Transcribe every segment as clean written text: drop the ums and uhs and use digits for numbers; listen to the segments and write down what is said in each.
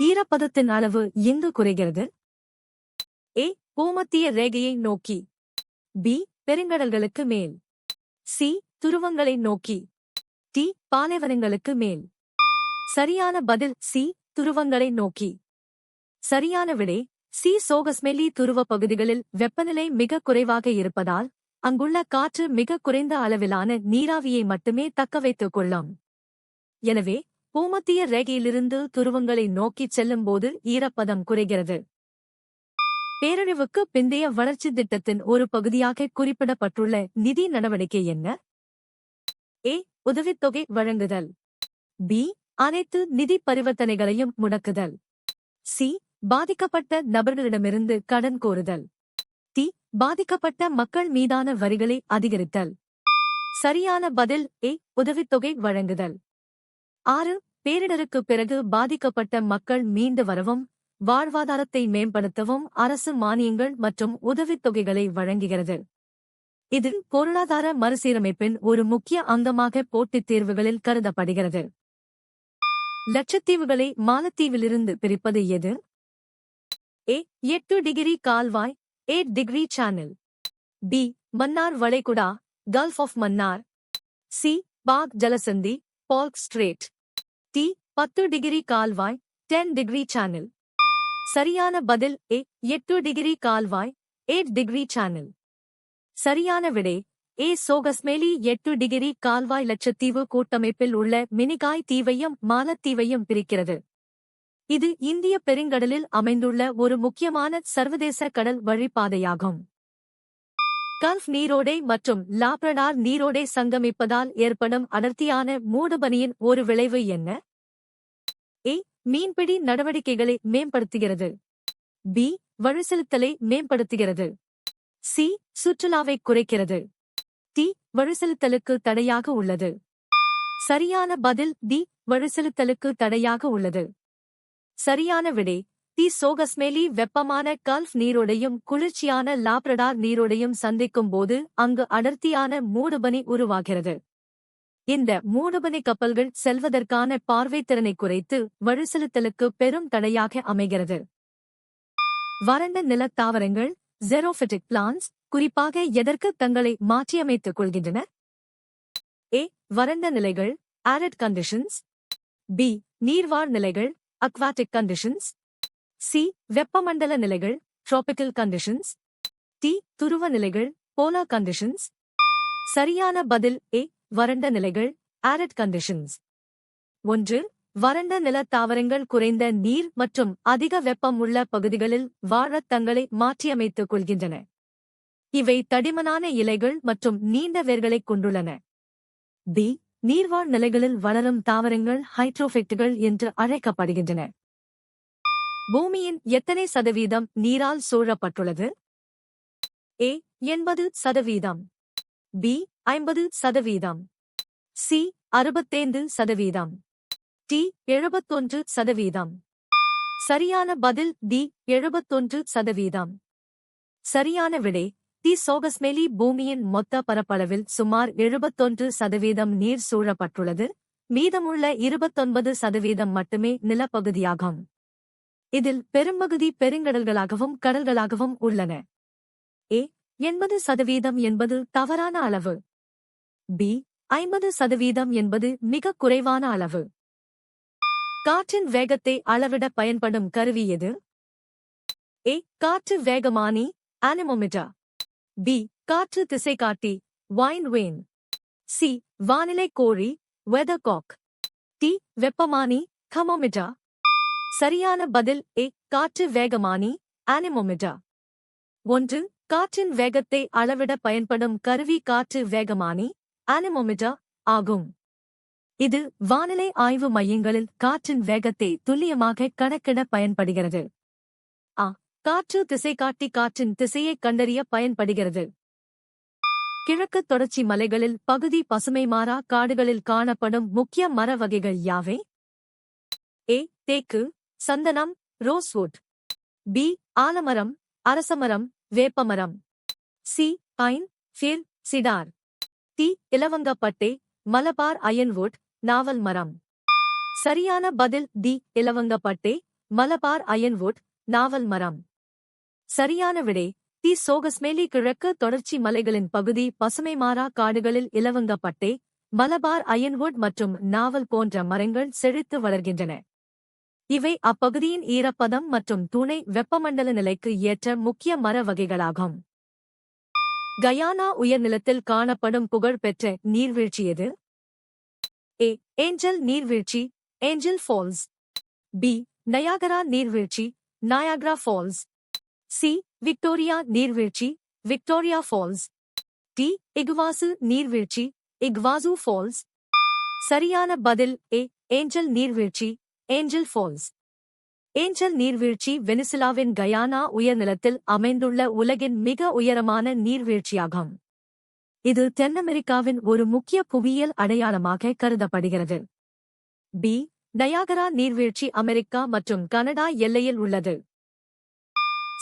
ஈரப்பதத்தின் அளவு எங்கு குறைகிறது? ஏ. பூமத்திய ரேகையை நோக்கி. பி. பெருங்கடல்களுக்கு மேல். சி. துருவங்களை நோக்கி. டி. பாலைவனங்களுக்கு மேல். சரியான பதில் சி. துருவங்களை நோக்கி. சரியான விடை சி. சோகஸ்மெலி துருவ பகுதிகளில் வெப்பநிலை மிக குறைவாக இருப்பதால் அங்குள்ள காற்று மிக குறைந்த அளவிலான நீராவியை மட்டுமே தக்கவைத்துக் கொள்ளும். எனவே பூமத்திய ரேகையிலிருந்து துருவங்களை நோக்கிச் செல்லும்போது ஈரப்பதம் குறைகிறது. பேரழிவுக்கு பிந்தைய வளர்ச்சி திட்டத்தின் ஒரு பகுதியாக குறிப்பிடப்பட்டுள்ள நிதி நடவடிக்கை என்ன? ஏ. உதவித்தொகை வழங்குதல். பி. அனைத்து நிதி பரிவர்த்தனைகளையும் முடக்குதல். சி. பாதிக்கப்பட்ட நபர்களிடமிருந்து கடன் கோருதல். டி. பாதிக்கப்பட்ட மக்கள் மீதான வரிகளை அதிகரித்தல். சரியான பதில் ஏ. உதவித்தொகை வழங்குதல். 6. பேரிடருக்குப் பிறகு பாதிக்கப்பட்ட மக்கள் மீண்டு வரவும் வாழ்வாதாரத்தை மேம்படுத்தவும் அரசு மானியங்கள் மற்றும் உதவித்தொகைகளை வழங்குகிறது. இது பொருளாதார மறுசீரமைப்பின் ஒரு முக்கிய அங்கமாக போட்டித் தேர்வுகளில் கருதப்படுகிறது. லட்சத்தீவுகளை மாலத்தீவிலிருந்து பிரிப்பது எது? ஏ. 8 டிகிரி கால்வாய் 8 டிகிரி சேனல். பி. மன்னார் வளைகுடா gulf of Mannar. C. Palk ஜலசந்தி பால்க் ஸ்ட்ரேட். டி. 10 டிகிரி கால்வாய் 10 டிகிரி சேனல். சரியான பதில் ஏ. 8 டிகிரி கால்வாய் 8 டிகிரி சேனல். சரியான விடை ஏ. சோகஸ்மெலி 8 டிகிரி கால்வாய் லட்சத்தீவு கூட்டமைப்பில் உள்ள மினிகாய் தீவையும் மாலத்தீவையும் பிரிக்கிறது. இது இந்திய பெருங்கடலில் அமைந்துள்ள ஒரு முக்கியமான சர்வதேச கடல் வழிப்பாதையாகும். கல்ஃப் நீரோடை மற்றும் லாப்ரடார் நீரோடை சங்கமிப்பதால் ஏற்படும் அடர்த்தியான மூடுபனியின் ஒரு விளைவு என்ன? ஏ. மீன்பிடி நடவடிக்கைகளை மேம்படுத்துகிறது. பி. வழிசெலுத்தலை மேம்படுத்துகிறது. சி. சுற்றுலாவை குறைக்கிறது. டி. வழிசெலுத்தலுக்கு தடையாக உள்ளது. சரியான பதில் டி. வழிசெலுத்தலுக்கு தடையாக உள்ளது. சரியான விடை டி. சோகஸ்மெலி வெப்பமான கல்ஃப் நீரோடையும் குளிர்ச்சியான லாப்ரடார் நீரோடையும் சந்திக்கும் போது அங்கு அடர்த்தியான மூடுபனி உருவாகிறது. இந்த மூடுபனி கப்பல்கள் செல்வதற்கான பார்வைத்திறனை குறைத்து வழிசெலுத்தலுக்கு பெரும் தடையாக அமைகிறது. வறண்ட நிலத் தாவரங்கள் ஜெரோஃபிட்டிக் பிளான்ட்ஸ் குறிப்பாக எதற்கு தங்களை மாற்றியமைத்துக் கொள்கின்றன? ஏ. வறண்ட நிலைகள் ஆரிட் கண்டிஷன்ஸ். பி. நீர்வாழ் நிலைகள் அக்வாட்டிக் கண்டிஷன்ஸ். சி. வெப்பமண்டல நிலைகள் டிராபிக்கல் கண்டிஷன்ஸ். டி. துருவ நிலைகள் போலார் கண்டிஷன்ஸ். சரியான பதில் ஏ. வறண்ட நிலைகள் ஆரிட் கண்டிஷன்ஸ். 1. வறண்ட நிலத் தாவரங்கள் குறைந்த நீர் மற்றும் அதிக வெப்பம் உள்ள பகுதிகளில் வாழத் தங்களை மாற்றியமைத்துக் கொள்கின்றன. இவை தடிமனான இலைகள் மற்றும் நீண்ட வேர்களைக் கொண்டுள்ளன. பி. நீர்வாழ் நிலைகளில் வளரும் தாவரங்கள் ஹைட்ரோஃபைட்டுகள் என்று அழைக்கப்படுகின்றன. பூமியின் எத்தனை சதவீதம் நீரால் சூழப்பட்டுள்ளது? ஏ. 80%. பி. 50%. சி. 65%. டி. 71%. சரியான பதில் டி. 71%. சரியான விடை டி. சோகஸ்மெலி பூமியின் மொத்த பரப்பளவில் சுமார் 71% நீர் சூழப்பட்டுள்ளது. மீதமுள்ள 29% மட்டுமே நிலப்பகுதியாகும். இதில் பெரும்பகுதி பெருங்கடல்களாகவும் கடல்களாகவும் உள்ளன. ஏ. 80% என்பது தவறான அளவு. பி. 50% என்பது மிக குறைவான அளவு. காற்றின் வேகத்தை அளவிட பயன்படும் கருவி எது? ஏ. காற்று வேகமானி ஆனிமோமீட்டர். பி. காற்று திசைகாட்டி வைண்ட் வேன். சி. வானிலை கோழி வெதர்காக். டி. வெப்பமானி தெர்மோமீட்டர். சரியான பதில் ஏ. காற்று வேகமானி ஆனிமோமீட்டர். 1. காற்றின் வேகத்தை அளவிட பயன்படும் கருவி காற்று வேகமானி ஆனிமோமீட்டர் ஆகும். இது வானிலை ஆய்வு மையங்களில் காற்றின் வேகத்தை துல்லியமாக கணக்கிட பயன்படுகிறது. ஆ. காற்று திசைகாட்டி காற்றின் திசையை கண்டறிய பயன்படுகிறது. கிழக்கு தொடர்ச்சி மலைகளில் பகுதி பசுமைமாறா காடுகளில் காணப்படும் முக்கிய மர வகைகள் யாவை? ஏ. தேக்கு சந்தனம் ரோஸ்வுட். பி. ஆலமரம் அரசமரம் வேப்பமரம். C. Pine fir cedar. D. இலவங்கப்பட்டை மலபார் அயன்வுட் நாவல் மரம். சரியான பதில் டி. இலவங்கப்பட்டை மலபார் அயன்வுட், நாவல் மரம். சரியான விடை தி சோகஸ்மேலி. கிழக்கு தொடர்ச்சி மலைகளின் பகுதி பசுமைமாறா காடுகளில் இலவங்கப்பட்டை, மலபார் அயன்வுட் மற்றும் நாவல் போன்ற மரங்கள் செழித்து வளர்கின்றன. இவை அப்பகுதியின் ஈரப்பதம் மற்றும் துணை வெப்பமண்டல நிலைக்கு ஏற்ற முக்கிய மர வகைகளாகும். கயானா உயர்நிலத்தில் காணப்படும் புகழ்பெற்ற நீர்வீழ்ச்சி எது? ஏ. ஏஞ்சல் நீர்வீழ்ச்சி, ஏஞ்சல் ஃபால்ஸ். பி. நயாகரா நீர்வீழ்ச்சி, நயாகரா ஃபால்ஸ். சி. விக்டோரியா நீர்வீழ்ச்சி, விக்டோரியா ஃபால்ஸ். டி. இகுவாசு நீர்வீழ்ச்சி, இக்வாசு ஃபால்ஸ். சரியான பதில் ஏ. ஏஞ்சல் நீர்வீழ்ச்சி, ஏஞ்சல் ஃபால்ஸ். ஏஞ்சல் நீர்வீழ்ச்சி வெனிசுலாவின் கயானா உயர்நிலத்தில் அமைந்துள்ள உலகின் மிக உயரமான நீர்வீழ்ச்சியாகும். இது தென் அமெரிக்காவின் ஒரு முக்கிய புவியியல் அடையாளமாக கருதப்படுகிறது. பி. நயாகரா நீர்வீழ்ச்சி அமெரிக்கா மற்றும் கனடா எல்லையில் உள்ளது.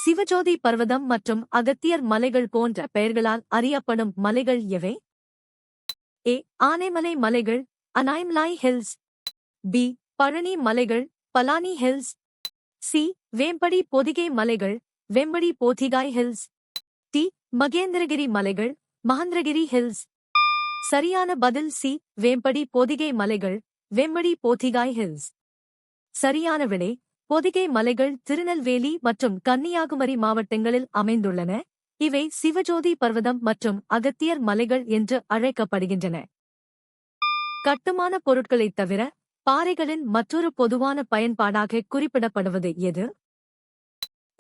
சிவஜோதி பர்வதம் மற்றும் அகத்தியர் மலைகள் போன்ற பெயர்களால் அறியப்படும் மலைகள் எவை? ஏ. ஆனைமலை மலைகள், அனாய்மலை ஹில்ஸ். பி. பழனி மலைகள், பலானி ஹில்ஸ். சி. வேம்படி பொதிகை மலைகள், வெம்படி போதிகாய் ஹில்ஸ். டி. மகேந்திரகிரி மலைகள், மகேந்திரகிரி ஹில்ஸ். சரியான பதில் சி. வேம்படி பொதிகை மலைகள், வெம்படி போதிகாய் ஹில்ஸ். சரியான விடை பொதிகை மலைகள் திருநெல்வேலி மற்றும் கன்னியாகுமரி மாவட்டங்களில் அமைந்துள்ளன. இவை சிவஜோதி பர்வதம் மற்றும் அகத்தியர் மலைகள் என்று அழைக்கப்படுகின்றன. கட்டுமான பொருட்களைத் தவிர பாறைகளின் மற்றொரு பொதுவான பயன்பாடாக குறிப்பிடப்படுவது எது?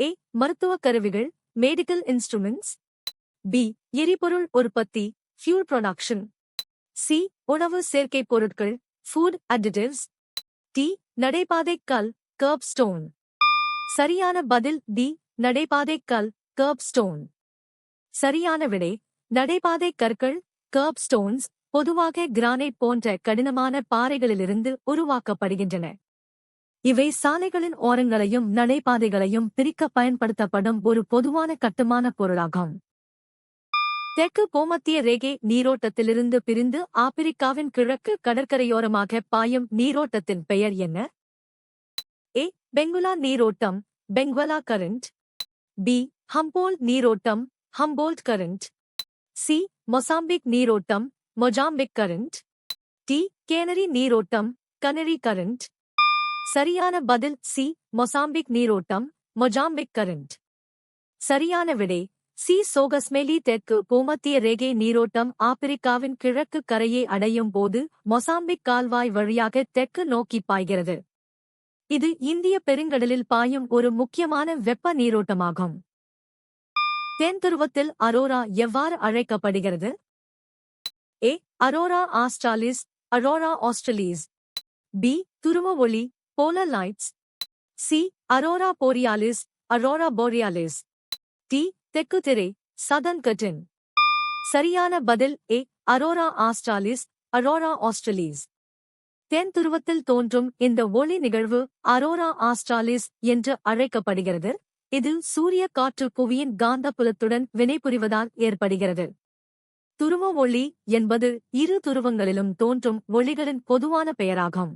ஏ. மருத்துவக் கருவிகள், மெடிக்கல் இன்ஸ்ட்ருமெண்ட்ஸ். பி. எரிபொருள் உற்பத்தி, ஃபியூல் ப்ரொடக்ஷன். சி. உணவு சேர்க்கைப் பொருட்கள், ஃபுட் அடிட்டிவ்ஸ். டி. நடைபாதைக் கல், கர்ப் ஸ்டோன். சரியான பதில் டி. நடைபாதைக் கல், கர்ப் ஸ்டோன். சரியான விடை நடைபாதைக் கற்கள், கர்ப் ஸ்டோன்ஸ் பொதுவாக கிரானைட் போன்ற கடினமான பாறைகளிலிருந்து உருவாக்கப்படுகின்றன. இவை சாலைகளின் ஓரங்களையும் நடைபாதைகளையும் பிரிக்க பயன்படுத்தப்படும் ஒரு பொதுவான கட்டுமான பொருளாகும். தெற்கு பூமத்திய ரேகை நீரோட்டத்திலிருந்து பிரிந்து ஆப்பிரிக்காவின் கிழக்கு கடற்கரையோரமாக பாயும் நீரோட்டத்தின் பெயர் என்ன? ஏ. பெங்குலா நீரோட்டம், பெங்குவலா கரண்ட். பி. ஹம்போல்ட் நீரோட்டம், ஹம்போல்ட் கரண்ட். சி. மொசாம்பிக் நீரோட்டம், மொஜாம்பிக் கரண்ட். டி. கேனரி நீரோட்டம், கனரி கரண்ட். சரியான பதில் சி. மொசாம்பிக் நீரோட்டம், மொஜாம்பிக் கரண்ட். சரியான விடை சி. சோகஸ்மேலி. தெற்கு பூமத்திய ரேகை நீரோட்டம் ஆப்பிரிக்காவின் கிழக்கு கரையை அடையும் போது மொசாம்பிக் கால்வாய் வழியாக தெற்கு நோக்கி பாய்கிறது. இது இந்திய பெருங்கடலில் பாயும் ஒரு முக்கியமான வெப்ப நீரோட்டமாகும். தென் துருவத்தில் அரோரா எவ்வாறு அழைக்கப்படுகிறது? A. Aurora australis, aurora australis. B. துருவ ஒளி, polar lights. C. Aurora borealis, aurora borealis. D. தெற்கு திரை, சதர்ன் கர்டன். சரியான பதில் A. Aurora australis, aurora australis. தென் துருவத்தில் தோன்றும் இந்த ஒளி நிகழ்வு அரோரா ஆஸ்ட்ராலிஸ் என்று அழைக்கப்படுகிறது. இது சூரிய காற்று புவியின் காந்தப்புலத்துடன் வினைபுரிவதால் ஏற்படுகிறது. துருவ ஒளி என்பது இரு துருவங்களிலும் தோன்றும் ஒளிகளின் பொதுவான பெயராகும்.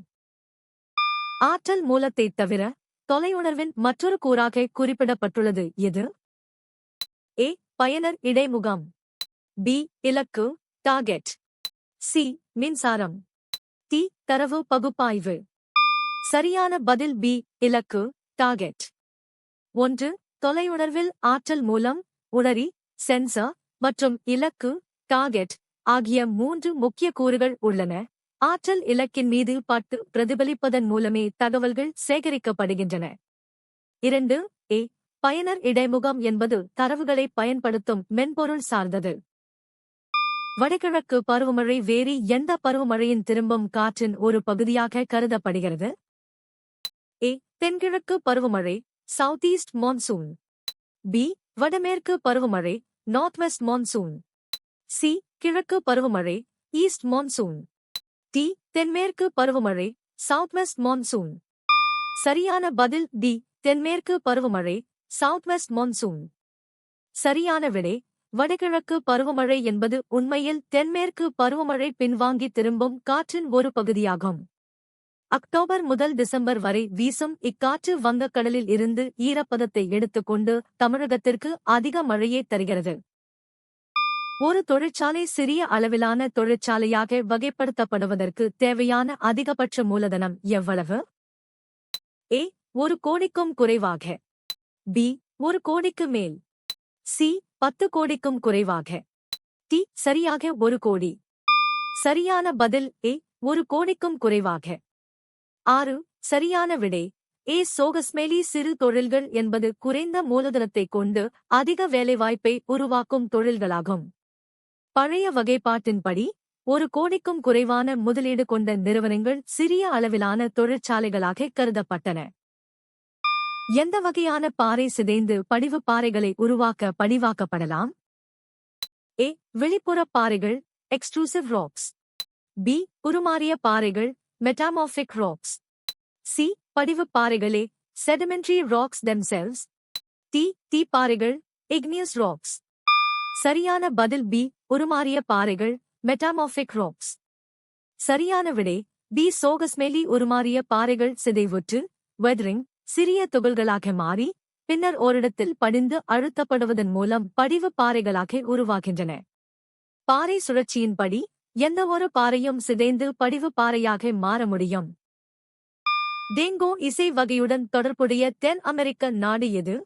ஆற்றல் மூலத்தைத் தவிர தொலையுணர்வின் மற்றொரு கூறாக குறிப்பிடப்பட்டுள்ளது எது? ஏ. பயனர் இடைமுகம். பி. இலக்கு, டார்கெட். சி. மின்சாரம். டி. தரவு பகுப்பாய்வு. சரியான பதில் பி. இலக்கு, டார்கெட். 1. தொலையுணர்வில் ஆற்றல் மூலம், உணரி, சென்சர் மற்றும் இலக்கு, டார்கெட் ஆகிய 3 முக்கிய கூறுகள் உள்ளன. ஆற்றல் இலக்கின் மீது பட்டு பிரதிபலிப்பதன் மூலமே தகவல்கள் சேகரிக்கப்படுகின்றன. 2. ஏ. பயனர் இடைமுகம் என்பது தரவுகளை பயன்படுத்தும் மென்பொருள் சார்ந்தது. வடகிழக்கு பருவமழை வேறு எந்த பருவமழையின் திரும்பும் காற்றின் ஒரு பகுதியாக கருதப்படுகிறது? ஏ. தென்கிழக்கு பருவமழை, சவுத் ஈஸ்ட் மான்சூன். பி. வடமேற்கு பருவமழை, நார்த் வெஸ்ட் மான்சூன். சி. கிழக்கு பருவமழை, ஈஸ்ட் மான்சூன். டி. தென்மேற்கு பருவமழை, சவுத் வெஸ்ட் மான்சூன். சரியான பதில் டி. தென்மேற்கு பருவமழை, சவுத் வெஸ்ட் மான்சூன். சரியான விடை வடகிழக்கு பருவமழை என்பது உண்மையில் தென்மேற்கு பருவமழை பின்வாங்கி திரும்பும் காற்றின் ஒரு பகுதியாகும். அக்டோபர் முதல் டிசம்பர் வரை வீசும் இக்காற்று வங்கக்கடலில் இருந்து ஈரப்பதத்தை எடுத்துக்கொண்டு தமிழகத்திற்கு அதிக மழையை தருகிறது. ஒரு தொழிற்சாலை சிறிய அளவிலான தொழிற்சாலையாக வகைப்படுத்தப்படுவதற்கு தேவையான அதிகபட்ச மூலதனம் எவ்வளவு? ஏ 1 கோடிக்கும் குறைவாக, பி 1 கோடிக்கு மேல், சி 10 கோடிக்கும் குறைவாக, டி சரியாக 1 கோடி. சரியான பதில் ஏ 1 கோடிக்கும் குறைவாக. 6 சரியான விடை ஏ. சோகஸ்மேலி சிறு தொழில்கள் என்பது குறைந்த மூலதனத்தைக் கொண்டு அதிக வேலைவாய்ப்பை உருவாக்கும் தொழில்களாகும். பழைய வகைப்பாட்டின்படி 1 கோடிக்கும் குறைவான முதலீடு கொண்ட நிறுவனங்கள் சிறிய அளவிலான தொழிற்சாலைகளாக கருதப்பட்டன. எந்த வகையான பாறை சிதைந்து படிவு பாறைகளை உருவாக்க படிவாக்கப்படலாம்? ஏ. வெளிப்புற பாறைகள் எக்ஸ்ட்ரூசிவ் ராக்ஸ், பி. உருமாறிய பாறைகள் மெட்டாமார்பிக் ராக்ஸ், சி. படிவு பாறைகளே செடிமெண்டரி ராக்ஸ் themselves, டி. பாறைகள் igneous ராக்ஸ். சரியான பதில் பி. உருமாறிய பாறைகள் மெட்டாமார்பிக் ராக்ஸ். சரியான விடை பி. சோகஸ்மேலி உருமாறிய பாறைகள் சிதைவுற்று வெதரிங் சிறிய துகள்களாக மாறி பின்னர் ஓரிடத்தில் படிந்து அழுத்தப்படுவதன் மூலம் படிவு பாறைகளாக உருவாகின்றன. பாறை சுழற்சியின்படி எந்தவொரு பாறையும் சிதைந்து படிவு பாறையாக மாற முடியும். டேங்கோ இசை வகையுடன் தொடர்புடைய தென் அமெரிக்க நாடு எது?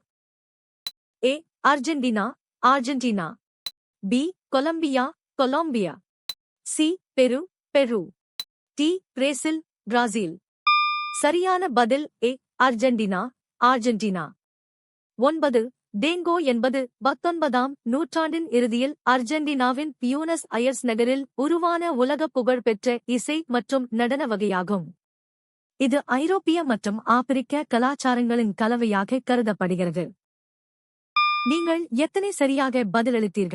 A. Argentina Argentina, B. Colombia Colombia, C. Peru Peru, D. Brazil Brazil. சரியான பதில் ஏ. Argentina Argentina. 9 டேங்கோ என்பது 19ஆம் நூற்றாண்டின் இறுதியில் அர்ஜென்டினாவின் பியூனஸ் அயர்ஸ் நகரில் உருவான உலக புகழ்பெற்ற இசை மற்றும் நடன வகையாகும். இது ஐரோப்பிய மற்றும் ஆப்பிரிக்க கலாச்சாரங்களின் கலவையாக கருதப்படுகிறது. நீங்கள் எத்தனை சரியாக பதிலளித்தீர்கள்?